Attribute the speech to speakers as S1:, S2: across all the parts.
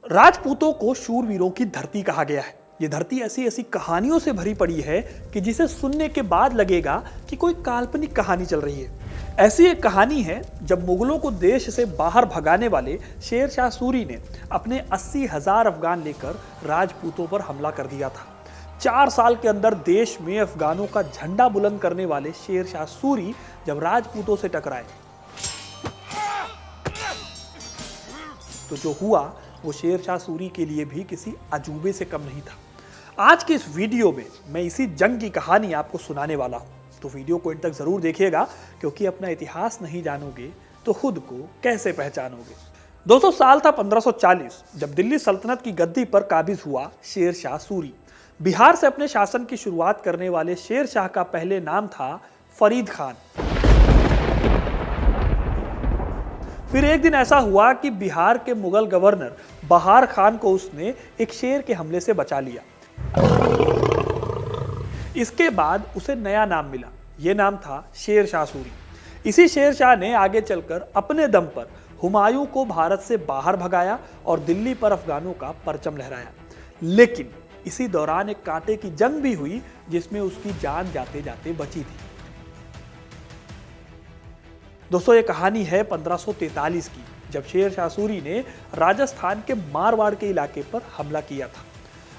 S1: राजपूतों को शूरवीरों की धरती कहा गया है। ये धरती ऐसी ऐसी कहानियों से भरी पड़ी है कि जिसे सुनने के बाद लगेगा कि कोई काल्पनिक कहानी चल रही है। ऐसी एक कहानी है जब मुगलों को देश से बाहर भगाने वाले शेर शाह सूरी ने अपने 80,000 अफगान लेकर राजपूतों पर हमला कर दिया था। 4 साल के अंदर देश में अफगानों का झंडा बुलंद करने वाले शेर शाह सूरी जब राजपूतों से टकराए तो जो हुआ वो शेर शाह सूरी के लिए भी किसी अजूबे से कम नहीं था। आज के इस वीडियो में मैं इसी जंग की कहानी आपको सुनाने वाला हूं, तो वीडियो को इन तक जरूर देखिएगा, क्योंकि अपना इतिहास नहीं जानोगे तो खुद को कैसे पहचानोगे। दोस्तों, साल था 1540 जब दिल्ली सल्तनत की गद्दी पर काबिज हुआ शेर शाह सूरी। बिहार से अपने शासन की शुरुआत करने वाले शेर शाह का पहले नाम था फरीद खान। फिर एक दिन ऐसा हुआ कि बिहार के मुगल गवर्नर बहार खान को उसने एक शेर के हमले से बचा लिया। इसके बाद उसे नया नाम मिला। यह नाम था शेर शाह सूरी। इसी शेर शाह ने आगे चलकर अपने दम पर हुमायूं को भारत से बाहर भगाया और दिल्ली पर अफगानों का परचम लहराया। लेकिन इसी दौरान एक कांटे की जंग भी हुई जिसमें उसकी जान जाते जाते बची थी। दोस्तों, ये कहानी है 1543 की, जब शेर शाह सूरी ने राजस्थान के मारवाड़ के इलाके पर हमला किया था।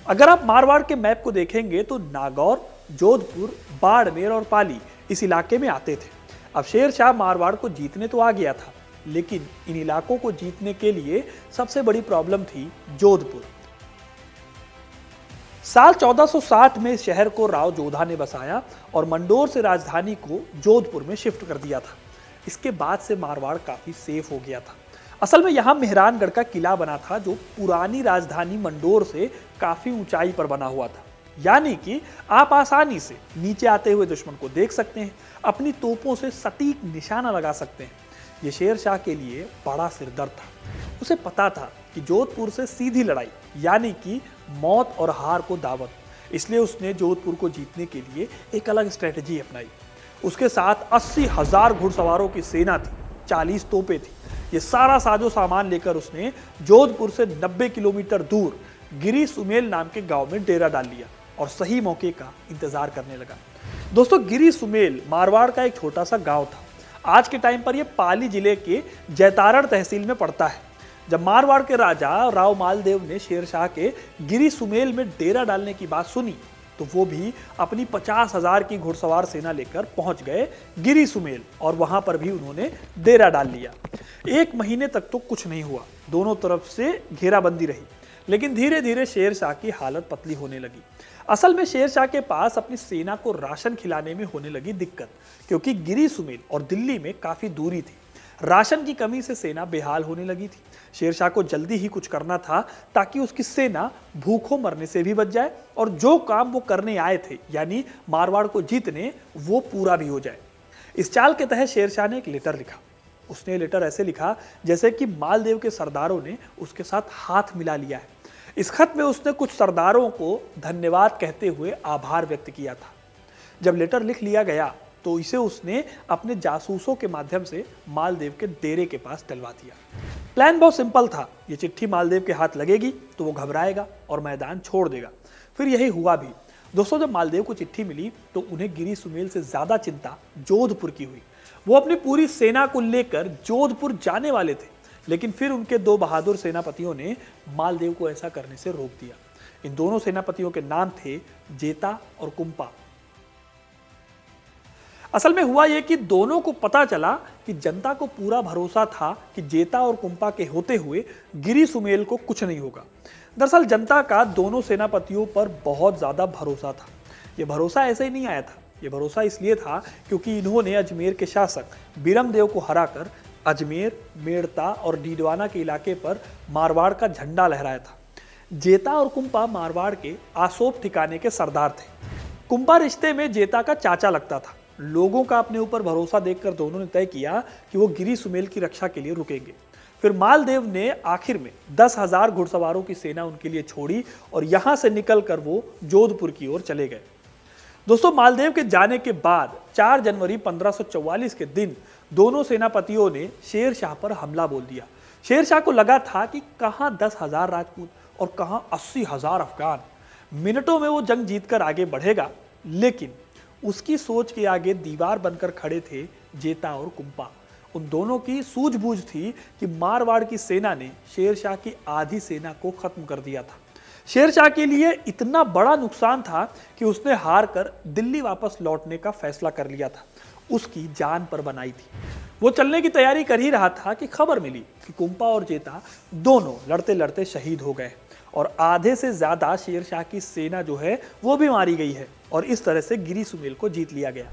S1: अगर आप मारवाड़ के मैप को देखेंगे तो नागौर, जोधपुर, बाड़मेर और पाली इस इलाके में आते थे। अब शेर शाह मारवाड़ को जीतने तो आ गया था, लेकिन इन इलाकों को जीतने के लिए सबसे बड़ी प्रॉब्लम थी जोधपुर। साल 1460 में इस शहर को राव जोधा ने बसाया और मंडोर से राजधानी को जोधपुर में शिफ्ट कर दिया था। इसके बाद से मारवाड़ काफी सेफ हो गया था। असल में यहाँ मेहरानगढ़ का किला बना था, जो पुरानी राजधानी मंडोर से काफी ऊंचाई पर बना हुआ था। यानी कि आप आसानी से नीचे आते हुए दुश्मन को देख सकते हैं, अपनी तोपों से सटीक निशाना लगा सकते हैं। ये शेर शाह के लिए बड़ा सिरदर्द था। उसे पता था कि जोधपुर से सीधी लड़ाई यानी कि मौत और हार को दावत, इसलिए उसने जोधपुर को जीतने के लिए एक अलग स्ट्रेटेजी अपनाई। उसके साथ 80,000 घुड़सवारों की सेना थी, 40 तोपें थी। ये सारा साजो सामान लेकर उसने जोधपुर से 90 किलोमीटर दूर गिरी सुमेल नाम के गांव में डेरा डाल लिया और सही मौके का इंतजार करने लगा। दोस्तों, गिरी सुमेल मारवाड़ का एक छोटा सा गांव था। आज के टाइम पर यह पाली जिले के जैतारण तहसील में पड़ता है। जब मारवाड़ के राजा राव मालदेव ने शेर शाह के गिरी सुमेल में डेरा डालने की बात सुनी तो वो भी अपनी 50,000 की घुड़सवार सेना लेकर पहुंच गए गिरी सुमेल और वहां पर भी उन्होंने डेरा डाल लिया। 1 महीने तक तो कुछ नहीं हुआ, दोनों तरफ से घेराबंदी रही, लेकिन धीरे धीरे शेर शाह की हालत पतली होने लगी। असल में शेर शाह के पास अपनी सेना को राशन खिलाने में होने लगी दिक्कत, क्योंकि गिरी सुमेल और दिल्ली में काफी दूरी थी। राशन की कमी से सेना बेहाल होने लगी थी। शेर शाह को जल्दी ही कुछ करना था ताकि उसकी सेना भूखों मरने से भी बच जाए और जो काम वो करने आए थे यानी मारवाड़ को जीतने, वो पूरा भी हो जाए। इस चाल के तहत शेर शाह ने एक लेटर लिखा। उसने लेटर ऐसे लिखा जैसे कि मालदेव के सरदारों ने उसके साथ हाथ मिला लिया है। इस खत में उसने कुछ सरदारों को धन्यवाद कहते हुए आभार व्यक्त किया था। जब लेटर लिख लिया गया तो इसे उसने अपने जासूसों के माध्यम से मालदेव के डेरे के पास डलवा दिया। प्लान बहुत सिंपल था। ये चिट्ठी मालदेव के हाथ लगेगी तो वो घबराएगा और मैदान छोड़ देगा। फिर यही हुआ भी। दोस्तों, जब मालदेव को चिट्ठी मिली तो उन्हें गिरी सुमेल से ज्यादा चिंता जोधपुर की हुई। वो अपनी पूरी सेना को लेकर जोधपुर जाने वाले थे, लेकिन फिर उनके 2 बहादुर सेनापतियों ने मालदेव को ऐसा करने से रोक दिया। इन दोनों सेनापतियों के नाम थे जेता और कुंपा। असल में हुआ यह कि दोनों को पता चला कि जनता को पूरा भरोसा था कि जेता और कुंपा के होते हुए गिरी सुमेल को कुछ नहीं होगा। दरअसल जनता का दोनों सेनापतियों पर बहुत ज्यादा भरोसा था। यह भरोसा ऐसे ही नहीं आया था। यह भरोसा इसलिए था क्योंकि इन्होंने अजमेर के शासक बीरमदेव को हराकर अजमेर, मेड़ता और डीडवाना के इलाके पर मारवाड़ का झंडा लहराया था। जेता और कुंपा मारवाड़ के आसोप ठिकाने के सरदार थे। कुंपा रिश्ते में जेता का चाचा लगता था। लोगों का अपने ऊपर भरोसा देखकर दोनों ने तय किया कि वो गिरी सुमेल की रक्षा के लिए रुकेंगे। फिर मालदेव ने आखिर में 10,000 घुड़सवारों की सेना उनके लिए छोड़ी और यहां से निकलकर वो जोधपुर की ओर चले गए। दोस्तों, मालदेव के जाने के बाद 4 जनवरी 1544 के दिन दोनों सेनापतियों ने शेर शाह पर हमला बोल दिया। शेरशाह को लगा था कि कहां 10,000 राजपूत और कहां 80,000 अफगान। मिनटों में वो जंग जीतकर आगे बढ़ेगा, लेकिन उसकी सोच के आगे दीवार बनकर खड़े थे जेता और कुंपा। उन दोनों की सूझबूझ थी कि मारवाड़ की सेना ने शेरशाह की आधी सेना को खत्म कर दिया था। शेरशाह के लिए इतना बड़ा नुकसान था कि उसने हार कर दिल्ली वापस लौटने का फैसला कर लिया था। उसकी जान पर बनाई थी। वो चलने की तैयारी कर ही रहा था कि खबर मिली कि कुंपा और जेता दोनों लड़ते लड़ते शहीद हो गए और आधे से ज्यादा शेरशाह की सेना जो है वो भी मारी गई है और इस तरह से गिरी सुमेल को जीत लिया गया।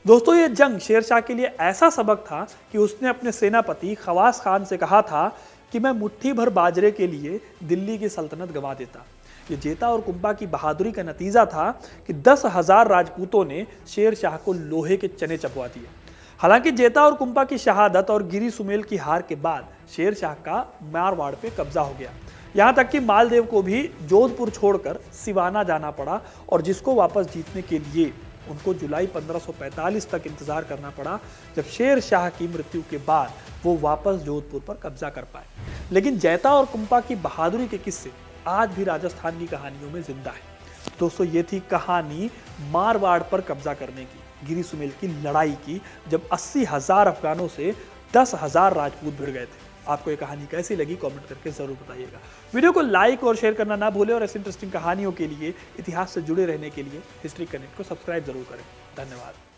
S1: दोस्तों, ये जंग शेरशाह के लिए ऐसा सबक था कि उसने अपने सेनापति खवास खान से कहा था कि मैं मुट्ठी भर बाजरे के लिए दिल्ली की सल्तनत गंवा देता। ये जेता और कुंपा की बहादुरी का नतीजा था कि 10,000 राजपूतों ने शेरशाह को लोहे के चने चबवा दिए। हालांकि जेता और कुंपा की शहादत और गिरी सुमेल की हार के बाद शेरशाह का मारवाड़ पे कब्जा हो गया। यहाँ तक कि मालदेव को भी जोधपुर छोड़कर सिवाना जाना पड़ा और जिसको वापस जीतने के लिए उनको जुलाई 1545 तक इंतजार करना पड़ा, जब शेर शाह की मृत्यु के बाद वो वापस जोधपुर पर कब्जा कर पाए। लेकिन जेता और कुंपा की बहादुरी के किस्से आज भी राजस्थान की कहानियों में जिंदा है। दोस्तों, ये थी कहानी मारवाड़ पर कब्जा करने की, गिरी सुमेल की लड़ाई की, जब 80,000 अफगानों से 10,000 राजपूत भिड़ गए थे। आपको ये कहानी कैसी लगी कमेंट करके जरूर बताइएगा। वीडियो को लाइक और शेयर करना ना भूलें और ऐसी इंटरेस्टिंग कहानियों के लिए, इतिहास से जुड़े रहने के लिए हिस्ट्री कनेक्ट को सब्सक्राइब जरूर करें। धन्यवाद।